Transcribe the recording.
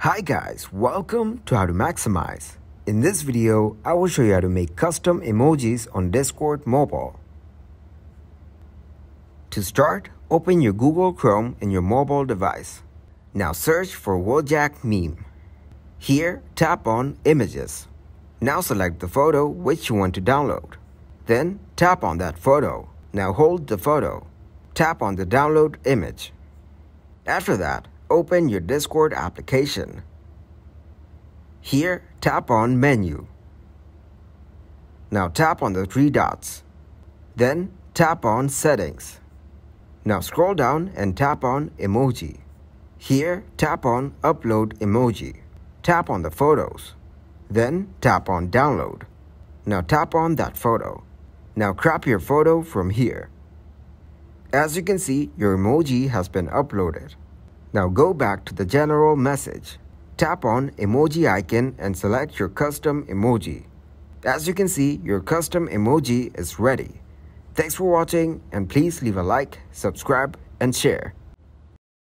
Hi guys, welcome to How to Maximize. In this video, I will show you how to make custom emojis on Discord mobile. To start, open your Google Chrome in your mobile device. Now search for Wojak meme. Here, tap on Images. Now select the photo which you want to download. Then tap on that photo. Now hold the photo. Tap on the download image. After that, open your Discord application. Here, tap on Menu. Now tap on the three dots. Then tap on Settings. Now scroll down and tap on Emoji. Here, tap on Upload Emoji. Tap on the photos. Then tap on Download. Now tap on that photo. Now crop your photo from here. As you can see, your emoji has been uploaded. Now go back to the general message. Tap on emoji icon and select your custom emoji. As you can see, your custom emoji is ready. Thanks for watching and please leave a like, subscribe and share.